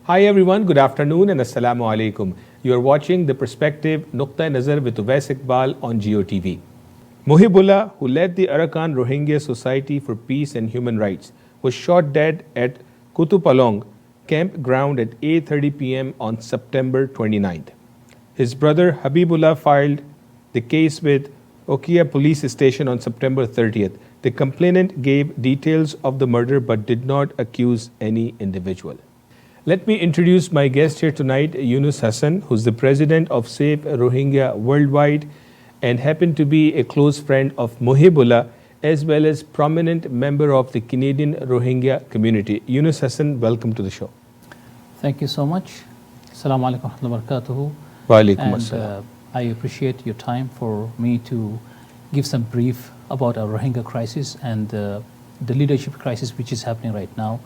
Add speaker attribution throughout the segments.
Speaker 1: Hi everyone, good afternoon and Assalamu alaikum. You are watching The Perspective Nuqta Nazar with Uwais Iqbal on GeoTV. Muhibullah, who led the Arakan Rohingya Society for Peace and Human Rights, was shot dead at Kutupalong campground at 8:30 p.m. on September 29th. His brother Habibullah filed the case with Okia Police Station on September 30th. The complainant gave details of the murder but did not accuse any individual. Let me introduce my guest here tonight, Yunus Hassan, who's the president of Save Rohingya Worldwide and happened to be a close friend of Muhibullah as well as prominent member of the Canadian Rohingya community. Yunus Hassan, welcome to the show.
Speaker 2: Thank you so much. Assalamu alaikum wa rahmatullahi wa barakatuhu.
Speaker 1: Wa alaikum assalam.
Speaker 2: I appreciate your time for me to give some brief about our Rohingya crisis and the leadership crisis which is happening right now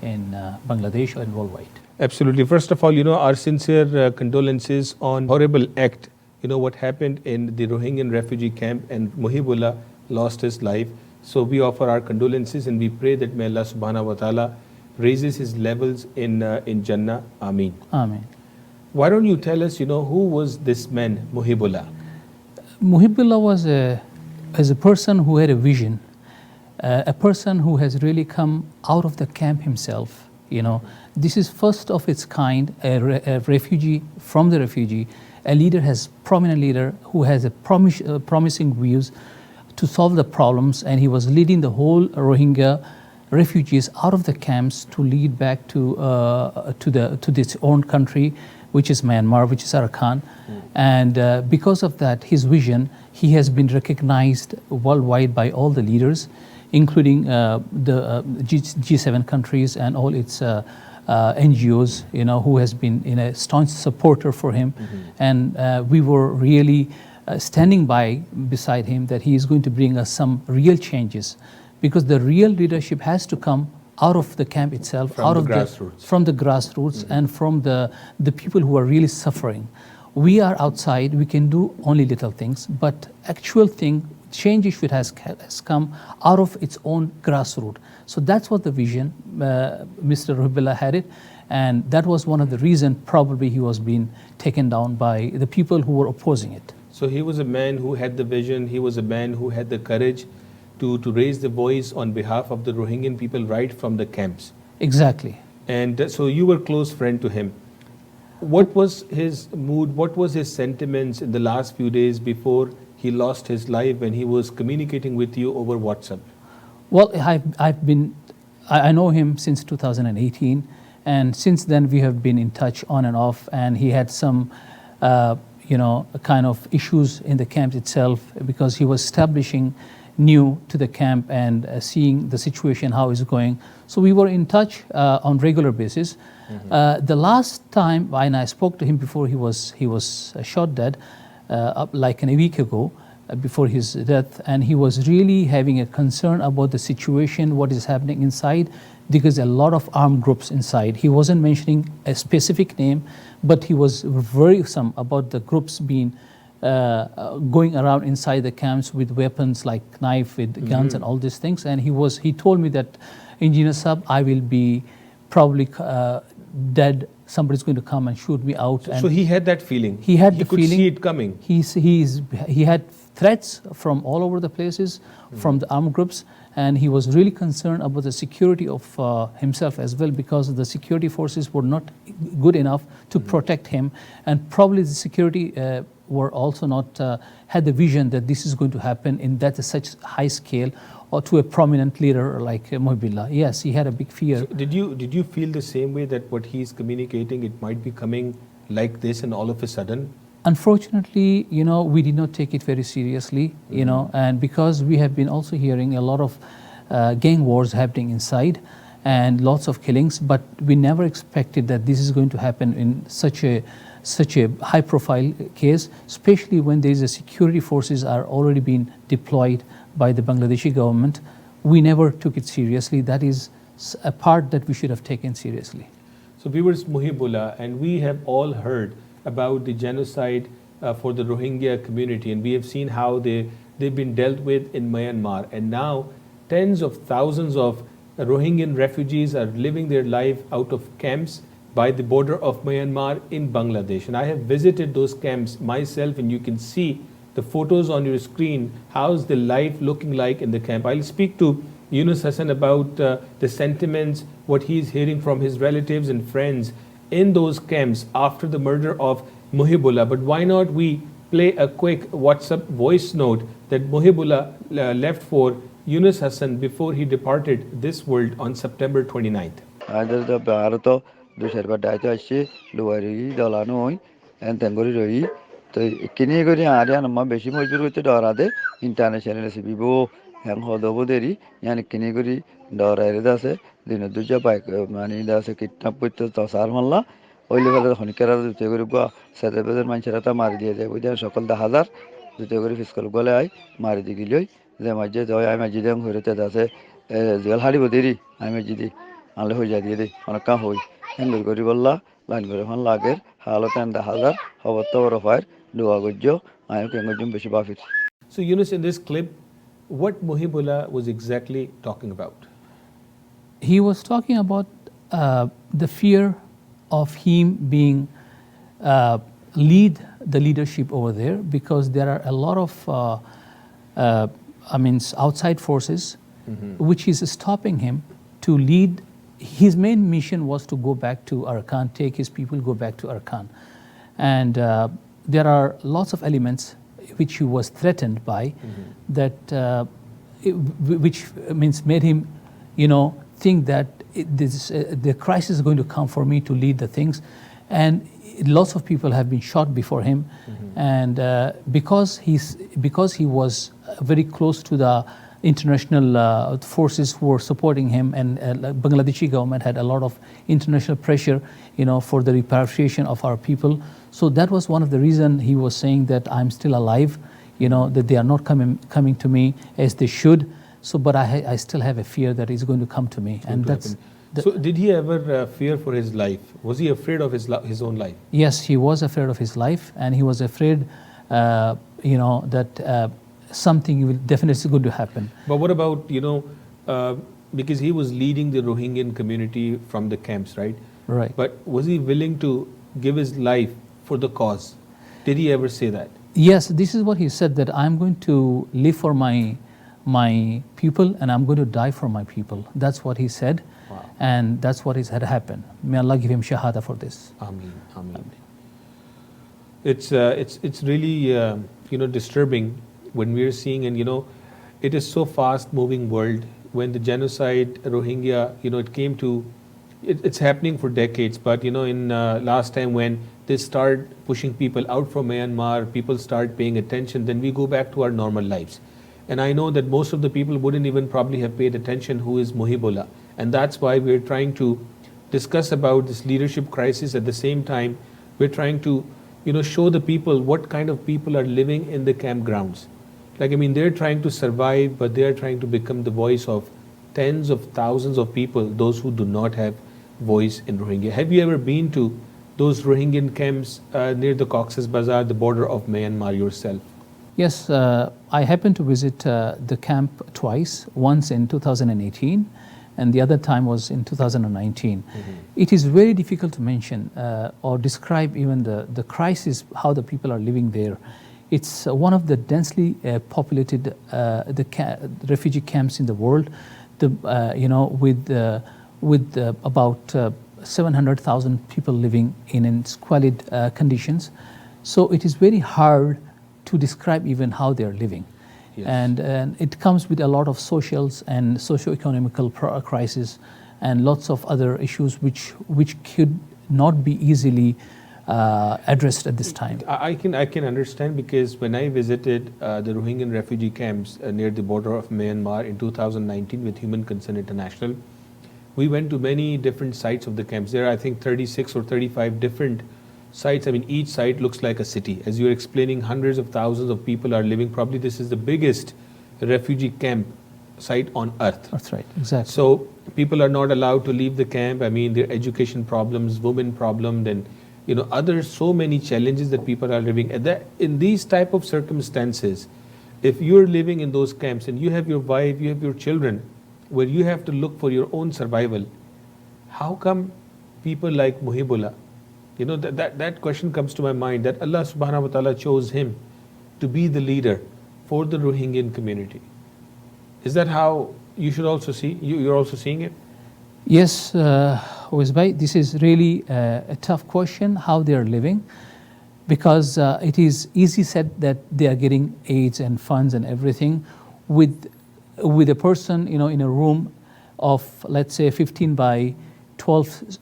Speaker 2: in Bangladesh and worldwide.
Speaker 1: Absolutely. First of all, our sincere condolences on horrible act, what happened in the Rohingyan refugee camp and Muhibullah lost his life. So we offer our condolences and we pray that may Allah subhanahu wa ta'ala raises his levels in Jannah. Ameen.
Speaker 2: Ameen.
Speaker 1: Why don't you tell us, who was this man, Muhibullah?
Speaker 2: Muhibullah was a person who had a vision. A person who has really come out of the camp himself. This is first of its kind, a refugee from the refugee, prominent leader who has a promising views to solve the problems, and he was leading the whole Rohingya refugees out of the camps to lead back to its own country, which is Myanmar, which is Arakan. And because of that, his vision, he has been recognized worldwide by all the leaders, including the G7 countries and all its NGOs, who has been a staunch supporter for him. And we were really standing beside him that he is going to bring us some real changes, because the real leadership has to come out of the camp itself,
Speaker 1: from the grassroots,
Speaker 2: and from the people who are really suffering. We are outside, we can do only little things, but actual change has come out of its own grassroots. So that's what the vision, Mr. Muhibullah had it, and that was one of the reasons probably he was being taken down by the people who were opposing it.
Speaker 1: So he was a man who had the vision, he was a man who had the courage to raise the voice on behalf of the Rohingyan people right from the camps.
Speaker 2: Exactly.
Speaker 1: And so you were a close friend to him. What was his mood, what was his sentiments in the last few days before he lost his life when he was communicating with you over WhatsApp?
Speaker 2: Well, I know him since 2018, and since then we have been in touch on and off, and he had some kind of issues in the camp itself because he was establishing new to the camp and seeing the situation, how it's going. So we were in touch on regular basis. The last time when I spoke to him before he was shot dead, like a week ago, before his death, and he was really having a concern about the situation, what is happening inside, because a lot of armed groups inside. He wasn't mentioning a specific name, but he was worrisome about the groups being going around inside the camps with weapons like knife, with guns and all these things. And he told me that, Engineer Sab, I will be probably dead. Somebody's going to come and shoot me out.
Speaker 1: So he had that feeling.
Speaker 2: He had
Speaker 1: the
Speaker 2: feeling.
Speaker 1: He could see it coming.
Speaker 2: He had threats from all over the places, from the armed groups, and he was really concerned about the security of himself as well, because the security forces were not good enough to protect him, and probably the security were also not had the vision that this is going to happen in such high scale, or to a prominent leader like Muhibullah. Yes, he had a big fear.
Speaker 1: So did you feel the same way, that what he's communicating, it might be coming like this and all of a sudden?
Speaker 2: Unfortunately, we did not take it very seriously, and because we have been also hearing a lot of gang wars happening inside and lots of killings, but we never expected that this is going to happen in such a high profile case, especially when there is a security forces are already being deployed by the Bangladeshi government. We never took it seriously. That is a part that we should have taken seriously.
Speaker 1: So we were Muhibullah, and we have all heard about the genocide for the Rohingya community, and we have seen how they've been dealt with in Myanmar, and now tens of thousands of Rohingyan refugees are living their life out of camps by the border of Myanmar in Bangladesh. And I have visited those camps myself, and you can see the photos on your screen. How's the life looking like in the camp? I'll speak to Yunus Hassan about the sentiments, what he's hearing from his relatives and friends in those camps after the murder of Muhibullah. But why not we play a quick WhatsApp voice note that Muhibullah left for Yunus Hassan before he departed this world on September 29th.
Speaker 3: Ada the Barato, do Serba Datashi, Luari, Dolano, and Tangori, the Kinigori Arian, Mabeshimo Dorade, International Sibibo, and Hodoboderi, and Kinigori, Doradase, the Naduja Bike, Manida Sekitap with the Sarmala, Oliver Honikara, the Teguriba, Satabezer Mancharata Mardia, with the Sokol the Hazard, the Teguri Fiscal Golai, Maridigilio, the Majet, I imagine who rated as a Zelhari Bodiri, I imagine. আলে হয়ে যায় দিয়ে অনেক হই হেঙ্গুর করি বললা line করে হন লাগের হালতেন হাজার খবর ফায়ার দোয়া গজ্য আয় কেঙ্গজুম বেশি বাফির
Speaker 1: So Yunus, in this clip, what Muhibullah was exactly talking about?
Speaker 2: He was talking about the fear of him being lead the leadership over there, because there are a lot of outside forces which is stopping him to lead. His main mission was to go back to Arakan, take his people, go back to Arakan. And there are lots of elements which he was threatened by that, which means made him, think that the crisis is going to come for me to lead the things. And lots of people have been shot before him. And because he was very close to the international forces who were supporting him, and Bangladeshi government had a lot of international pressure, for the repatriation of our people. So that was one of the reasons he was saying that I'm still alive, that they are not coming to me as they should. So, but I still have a fear that it's going to come to me, and that's.
Speaker 1: So, did he ever fear for his life? Was he afraid of his own life?
Speaker 2: Yes, he was afraid of his life, and he was afraid, that. Something will definitely going to happen.
Speaker 1: But what about, because he was leading the Rohingyan community from the camps, right?
Speaker 2: Right.
Speaker 1: But was he willing to give his life for the cause? Did he ever say that?
Speaker 2: Yes, this is what he said, that I'm going to live for my people and I'm going to die for my people. That's what he said.
Speaker 1: Wow.
Speaker 2: And that's what had happened. May Allah give him shahada for this.
Speaker 1: Ameen. Ameen. It's really, disturbing when we're seeing, and it is so fast moving world. When the genocide, Rohingya, it's happening for decades, but in last time when they start pushing people out from Myanmar, people start paying attention, then we go back to our normal lives. And I know that most of the people wouldn't even probably have paid attention who is Muhibullah, and that's why we're trying to discuss about this leadership crisis. At the same time, we're trying to show the people what kind of people are living in the campgrounds. They're trying to survive, but they're trying to become the voice of tens of thousands of people, those who do not have voice in Rohingya. Have you ever been to those Rohingyan camps near the Cox's Bazar, the border of Myanmar yourself?
Speaker 2: Yes, I happened to visit the camp twice, once in 2018 and the other time was in 2019. It is very difficult to mention or describe even the crisis, how the people are living there. It's one of the densely populated refugee camps in the world, with about 700,000 people living in squalid conditions. So it is very hard to describe even how they are living.
Speaker 1: Yes.
Speaker 2: And it comes with a lot of socials and socio-economical crisis and lots of other issues which could not be easily addressed at this time.
Speaker 1: I can understand, because when I visited the Rohingyan refugee camps near the border of Myanmar in 2019 with Human Concern International, we went to many different sites of the camps. There are, I think, 36 or 35 different sites. Each site looks like a city. As you're explaining, hundreds of thousands of people are living. Probably this is the biggest refugee camp site on earth.
Speaker 2: That's right, exactly.
Speaker 1: So people are not allowed to leave the camp. Their education problems, women problems, and other so many challenges that people are living. In these type of circumstances, if you're living in those camps and you have your wife, you have your children, where you have to look for your own survival, how come people like Muhibullah? You know, that question comes to my mind, that Allah subhanahu wa ta'ala chose him to be the leader for the Rohingyan community. Is that how you should also see, you're also seeing it?
Speaker 2: Yes, Wazbai, this is really a tough question, how they are living, because it is easy said that they are getting aids and funds and everything with a person, you know, in a room of, let's say, 15 by 12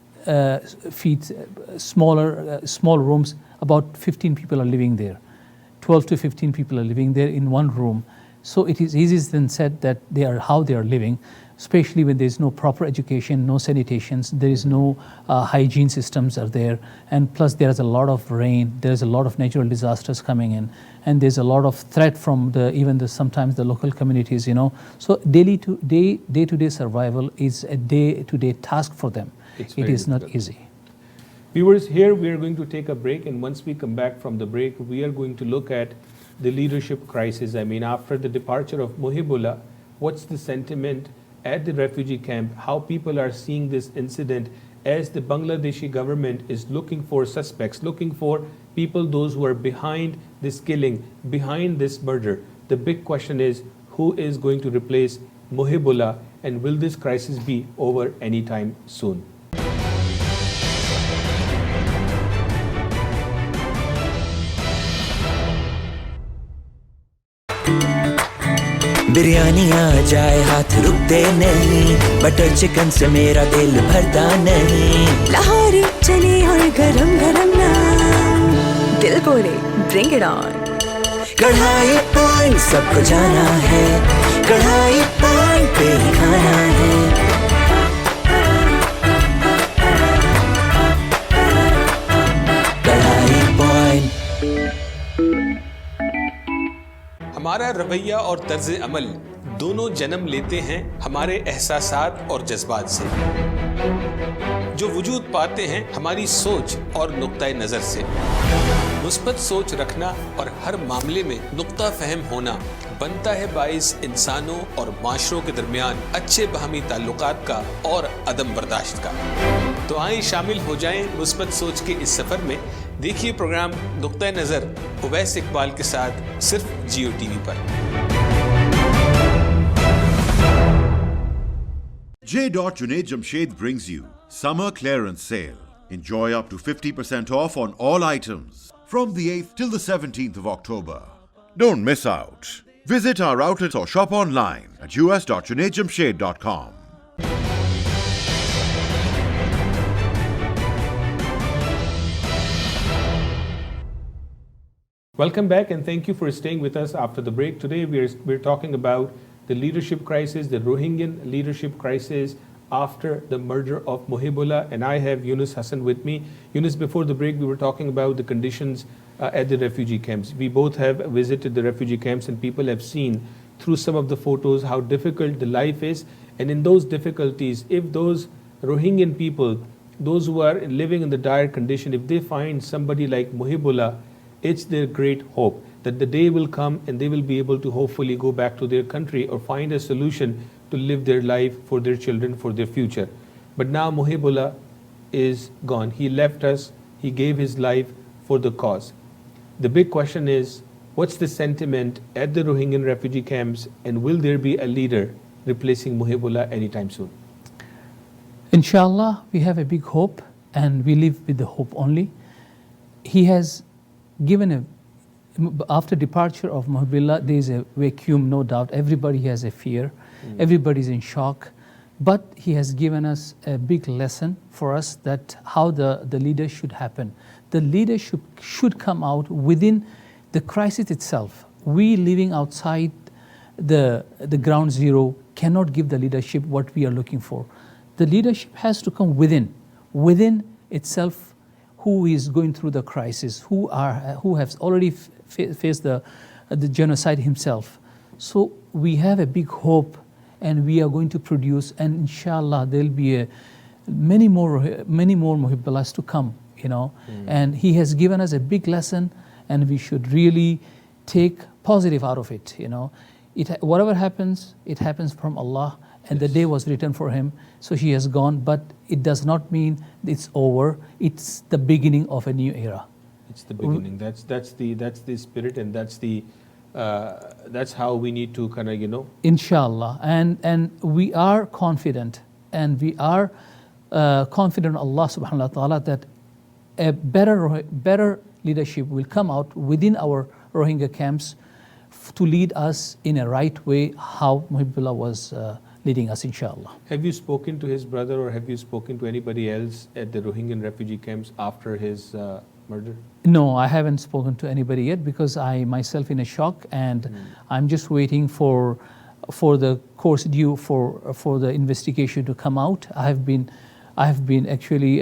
Speaker 2: feet, small rooms, about 15 people are living there. 12 to 15 people are living there in one room. So it is easy then said that how they are living, especially when there is no proper education, no sanitations, there is no hygiene systems are there, and plus there is a lot of rain, there is a lot of natural disasters coming in, and there's a lot of threat from sometimes the local communities, you know. So day-to-day survival is a day-to-day task for them. It is not easy.
Speaker 1: Viewers, here we are going to take a break, and once we come back from the break, we are going to look at the leadership crisis. I mean, after the departure of Muhibullah, what's the sentiment at the refugee camp, how people are seeing this incident as the Bangladeshi government is looking for suspects, looking for people, those who are behind this killing, behind this murder. The big question is, who is going to replace Muhibullah, and will this crisis be over anytime soon?
Speaker 4: Biryani आ जाए हाथ रुकते नहीं, butter chicken से मेरा दिल भरता नहीं,
Speaker 5: लाहौरी चने और गरम गरम नान, दिल बोले bring it on.
Speaker 4: कढ़ाई पॉइंट सबको जाना है, कढ़ाई पॉइंट पे ही खाना है। कढ़ाई पॉइंट।
Speaker 1: हमारा रवैया और तर्ज अमल दोनों जन्म लेते हैं हमारे एहसासात और जज्बात से, जो वजूद पाते हैं हमारी सोच और नुक्ता नज़र से। मुस्बत सोच रखना और हर मामले में नुक्ता फहम होना बनता है बाइस इंसानों और माशरों के दरमियान अच्छे बाहमी ताल्लुकात का और अदम बर्दाश्त का। तो आइए शामिल हो जाएं मुस्बत सोच के इस सफ़र में। देखिए प्रोग्राम नुक्ता नज़र उवैस इकबाल के साथ सिर्फ जियो टीवी पर।
Speaker 6: J. Junaid Jamshed brings you Summer Clearance Sale. Enjoy up to 50% off on all items from the 8th till the 17th of October. Don't miss out. Visit our outlets or shop online at us.junaidjamshed.com.
Speaker 1: Welcome back, and thank you for staying with us after the break. Today we're talking about the leadership crisis, the Rohingyan leadership crisis after the murder of Muhibullah, and I have Yunus Hassan with me. Yunus, before the break we were talking about the conditions at the refugee camps. We both have visited the refugee camps, and people have seen through some of the photos how difficult the life is. And in those difficulties, if those Rohingyan people, those who are living in the dire condition, if they find somebody like Muhibullah, it's their great hope that the day will come and they will be able to hopefully go back to their country or find a solution to live their life for their children, for their future. But now Muhibullah is gone. He left us. He gave his life for the cause. The big question is, what's the sentiment at the Rohingyan refugee camps, and will there be a leader replacing Muhibullah anytime soon?
Speaker 2: Inshallah, we have a big hope, and we live with the hope only. He has given after departure of Muhibullah, there is a vacuum, no doubt. Everybody has a fear. Everybody is in shock. But he has given us a big lesson for us that how the leader should happen. The leadership should come out within the crisis itself. We living outside the ground zero cannot give the leadership what we are looking for. The leadership has to come within itself, who is going through the crisis, who has already faced the genocide himself. So we have a big hope, and we are going to produce, and inshallah there will be many more Muhibullahs to come, you know. And he has given us a big lesson, and we should really take positive out of it, you know. Whatever happens, it happens from Allah, and the day was written for him. So he has gone, but it does not mean it's over. It's the beginning of a new era.
Speaker 1: It's the beginning. That's the spirit, and that's how we need to kind of
Speaker 2: Inshallah, and we are confident, and we are confident in Allah subhanahu wa ta'ala that a better leadership will come out within our Rohingya camps to lead us in a right way, how Muhibbullah was leading us, inshallah.
Speaker 1: Have you spoken to his brother, or have you spoken to anybody else at the Rohingya refugee camps after his murder?
Speaker 2: No, I haven't spoken to anybody yet because I myself in a shock, and I'm just waiting for the course due for the investigation to come out. I have been actually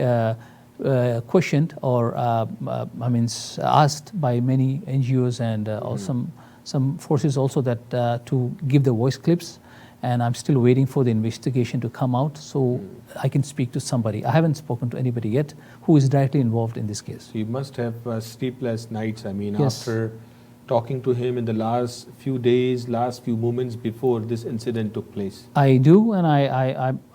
Speaker 2: questioned or asked by many NGOs and also some forces also that to give the voice clips, and I'm still waiting for the investigation to come out so I can speak to somebody. I haven't spoken to anybody yet who is directly involved in this case.
Speaker 1: So you must have sleepless nights. I mean,
Speaker 2: Yes.
Speaker 1: after talking to him in the last few days, last few moments before this incident took place.
Speaker 2: I do, and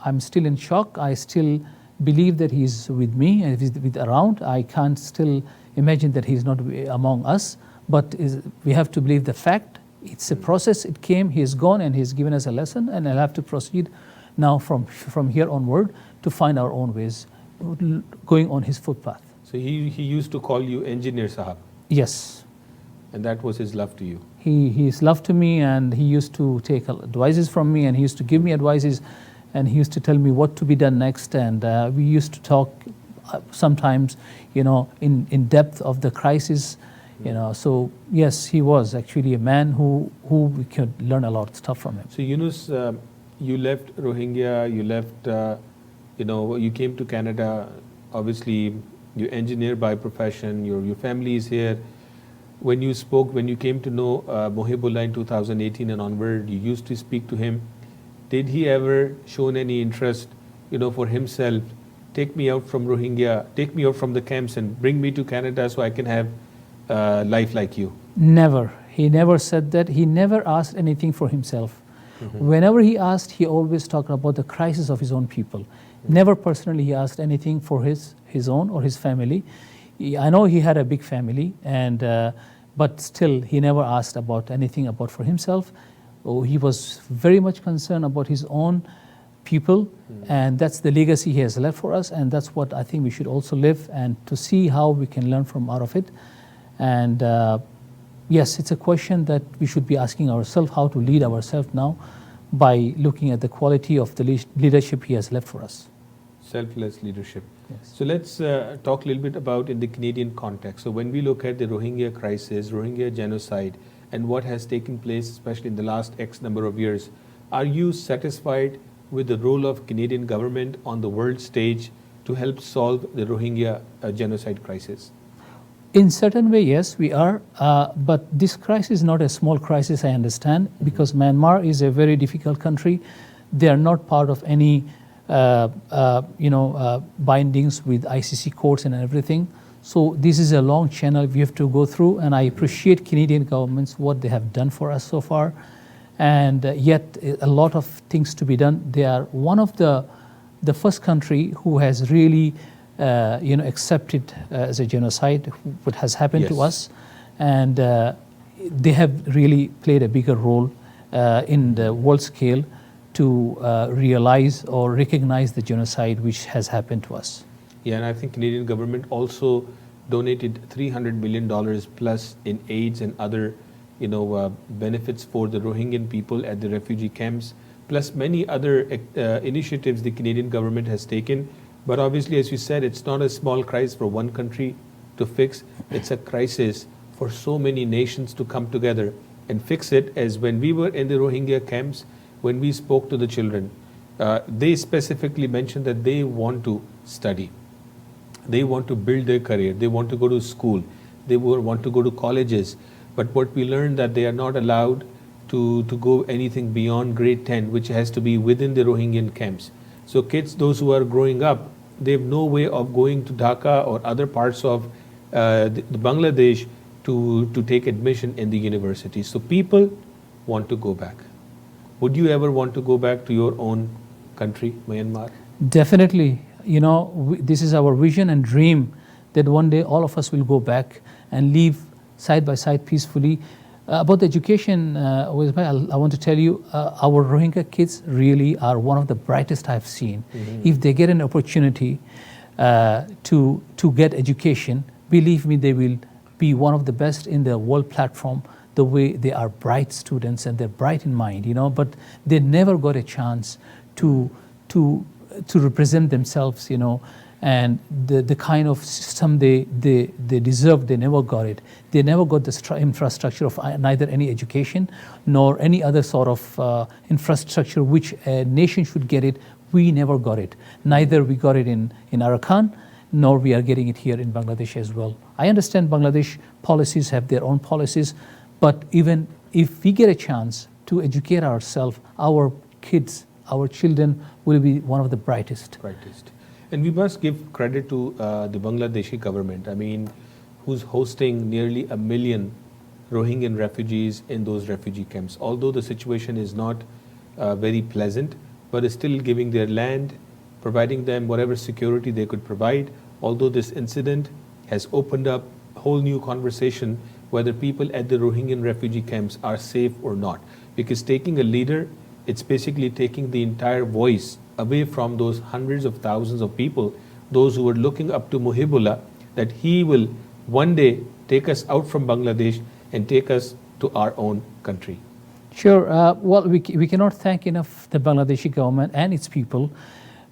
Speaker 2: I'm still in shock. I still believe that he's with me and he's around. I can't still imagine that he's not among us, but we have to believe the fact. It's a process. It came, he is gone, and he's given us a lesson, and I'll have to proceed now from here onward to find our own ways, going on his footpath.
Speaker 1: So he used to call you Engineer Sahab,
Speaker 2: Yes,
Speaker 1: and that was his love to you.
Speaker 2: he's love to me, and he used to take advices from me, and he used to give me advices, and he used to tell me what to be done next, and we used to talk sometimes, in depth of the crisis. So yes, he was actually a man who we could learn a lot of stuff from him.
Speaker 1: So Yunus, you left Rohingya, you left, you came to Canada. Obviously, you're engineer by profession. Your family is here. When you came to know Muhibbullah in 2018 and onward, you used to speak to him. Did he ever shown any interest, for himself? Take me out from Rohingya, take me out from the camps, and bring me to Canada so I can have life like you.
Speaker 2: Never. He never said that. He never asked anything for himself. Whenever he asked, he always talked about the crisis of his own people. Never personally he asked anything for his own or his family. I know he had a big family, and but still he never asked about anything about for himself. He was very much concerned about his own people, and that's the legacy he has left for us, and that's what I think we should also live and to see how we can learn from out of it. And yes, it's a question that we should be asking ourselves, how to lead ourselves now by looking at the quality of the leadership he has left for us.
Speaker 1: Selfless leadership.
Speaker 2: Yes.
Speaker 1: So let's talk a little bit about in the Canadian context. So when we look at the Rohingya crisis, Rohingya genocide, and what has taken place, especially in the last X number of years, are you satisfied with the role of Canadian government on the world stage to help solve the Rohingya genocide crisis?
Speaker 2: In certain way, yes, we are. But this crisis is not a small crisis, I understand, because Myanmar is a very difficult country. They are not part of any, bindings with ICC courts and everything. So this is a long channel we have to go through, and I appreciate Canadian governments, what they have done for us so far. And yet a lot of things to be done. They are one of the first country who has really accepted as a genocide what has happened to us, and they have really played a bigger role in the world scale to realize or recognize the genocide which has happened to us.
Speaker 1: Yeah, and I think Canadian government also donated $300 million plus in aids and other benefits for the Rohingyan people at the refugee camps, plus many other initiatives the Canadian government has taken. But obviously, as you said, it's not a small crisis for one country to fix. It's a crisis for so many nations to come together and fix it. As when we were in the Rohingya camps, when we spoke to the children, they specifically mentioned that they want to study. They want to build their career. They want to go to school. They want to go to colleges. But what we learned that they are not allowed to go anything beyond grade 10, which has to be within the Rohingyan camps. So kids, those who are growing up, they have no way of going to Dhaka or other parts of the Bangladesh to take admission in the university. So people want to go back. Would you ever want to go back to your own country, Myanmar?
Speaker 2: Definitely. You know, this is our vision and dream that one day all of us will go back and live side by side peacefully. About the education, I want to tell you, our Rohingya kids really are one of the brightest I've seen. If they get an opportunity to get education, believe me, they will be one of the best in the world platform, the way they are bright students and they're bright in mind, you know, but they never got a chance to represent themselves, you know, and the kind of system they deserve, they never got it. They never got the infrastructure of neither any education nor any other sort of infrastructure which a nation should get it. We never got it. Neither we got it in Arakan, nor we are getting it here in Bangladesh as well. I understand Bangladesh policies have their own policies, but even if we get a chance to educate ourselves, our kids, our children will be one of the brightest.
Speaker 1: And we must give credit to the Bangladeshi government, I mean, who's hosting nearly 1 million Rohingyan refugees in those refugee camps. Although the situation is not very pleasant, but is still giving their land, providing them whatever security they could provide. Although this incident has opened up a whole new conversation whether people at the Rohingyan refugee camps are safe or not. Because taking a leader, it's basically taking the entire voice away from those hundreds of thousands of people, those who were looking up to Muhibullah, that he will one day take us out from Bangladesh and take us to our own country.
Speaker 2: Sure. Well, we cannot thank enough the Bangladeshi government and its people,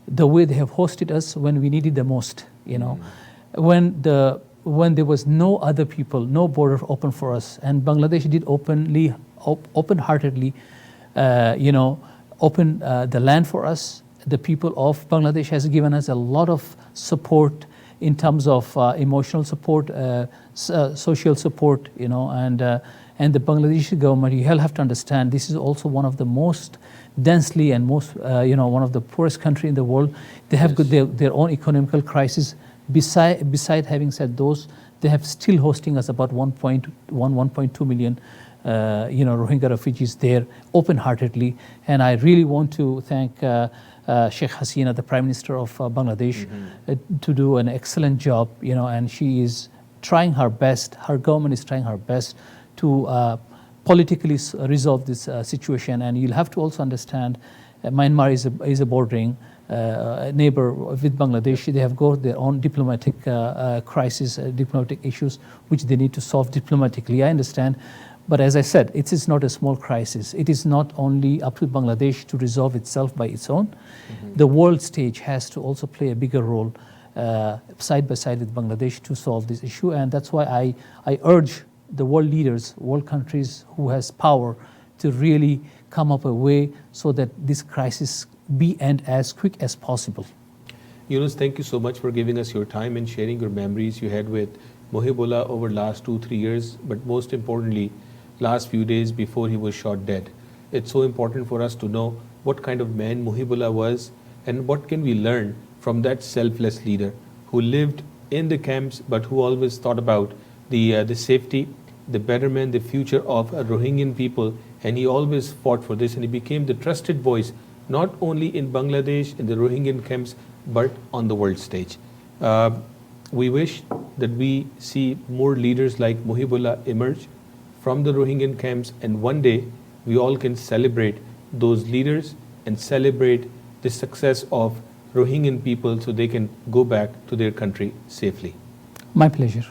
Speaker 2: the way they have hosted us when we needed the most, you know. When there was no other people, no border open for us, and Bangladesh did open-heartedly, open the land for us. The people of Bangladesh has given us a lot of support in terms of emotional support, social support, you know, and the Bangladeshi government, you have to understand, this is also one of the most densely and most, one of the poorest country in the world. They have got their own economical crisis. Beside having said those, they have still hosting us about 1.2 million Rohingya refugees there open-heartedly. And I really want to thank Sheikh Hasina, the Prime Minister of Bangladesh, to do an excellent job, you know, and she is trying her best, her government is trying her best to politically resolve this situation. And you'll have to also understand Myanmar is a bordering neighbor with Bangladesh. They have got their own diplomatic crisis, diplomatic issues, which they need to solve diplomatically. I understand. But as I said, it is not a small crisis. It is not only up to Bangladesh to resolve itself by its own. The world stage has to also play a bigger role side by side with Bangladesh to solve this issue. And that's why I urge the world leaders, world countries who has power to really come up a way so that this crisis be end as quick as possible.
Speaker 1: Yunus, thank you so much for giving us your time and sharing your memories you had with Muhibullah over the last 2-3 years, but most importantly, last few days before he was shot dead. It's so important for us to know what kind of man Muhibullah was and what can we learn from that selfless leader who lived in the camps but who always thought about the safety, the betterment, the future of Rohingyan people, and he always fought for this and he became the trusted voice not only in Bangladesh, in the Rohingyan camps, but on the world stage. We wish that we see more leaders like Muhibullah emerge from the Rohingyan camps, and one day we all can celebrate those leaders and celebrate the success of Rohingyan people so they can go back to their country safely.
Speaker 2: My pleasure.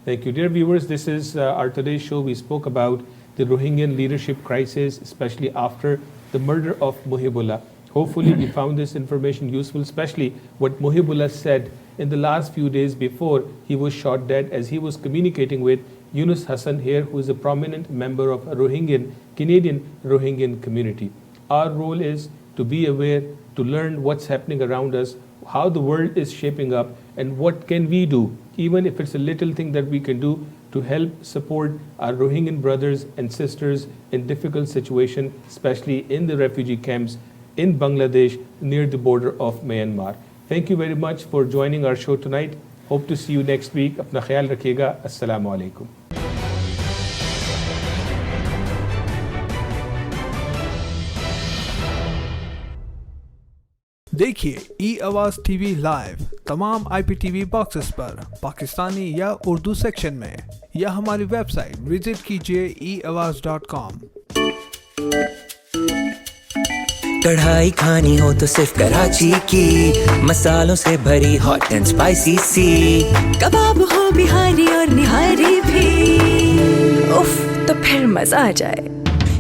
Speaker 1: Thank you. Dear viewers, this is our today's show. We spoke about the Rohingyan leadership crisis, especially after the murder of Muhibullah. Hopefully you found this information useful, especially what Muhibullah said in the last few days before he was shot dead, as he was communicating with Yunus Hassan here, who is a prominent member of a Canadian Rohingyan community. Our role is to be aware, to learn what's happening around us, how the world is shaping up, and what can we do, even if it's a little thing that we can do to help support our Rohingyan brothers and sisters in difficult situations, especially in the refugee camps in Bangladesh near the border of Myanmar. Thank you very much for joining our show tonight. Hope to see you next week. Apna khayal rakhiyega. Assalamu alaikum.
Speaker 7: देखिए ई आवाज TV live तमाम IPTV boxes पर पाकिस्तानी या Urdu section में, या हमारी website visit कीजिए eawaz.com।
Speaker 4: कढ़ाई खानी हो तो सिर्फ कराची की, मसालों से भरी हॉट एंड स्पाइसी सी,
Speaker 5: कबाब हो बिहारी और निहारी भी, उफ तो फिर मजा आ जाए।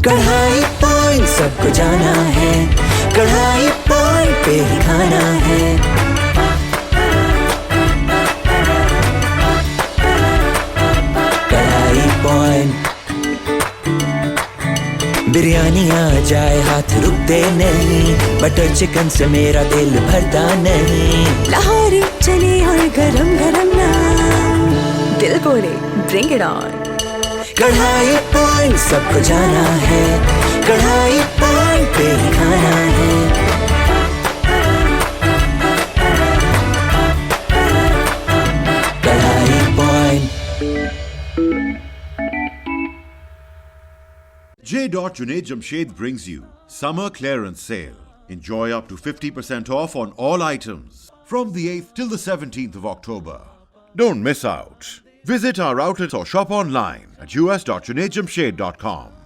Speaker 4: कढ़ाई पॉइंट सबको जाना है, कढ़ाई पॉइंट पे ही खाना है। कढ़ाई पॉइंट बिरयानी आ जाए हाथ रुकते नहीं, बटर चिकन से मेरा दिल भरता नहीं।
Speaker 5: लाहौरी चने और गरम गरम नान, दिल बोले ब्रिंग इट ऑन।
Speaker 4: कढ़ाई पॉइंट सबको जाना है, कढ़ाई पॉइंट पे ही खाना है। कढ़ाई point.
Speaker 6: J. Junaid Jamshed brings you Summer Clearance Sale. Enjoy up to 50% off on all items from the 8th till the 17th of October. Don't miss out. Visit our outlet or shop online at us.junaidjamshed.com.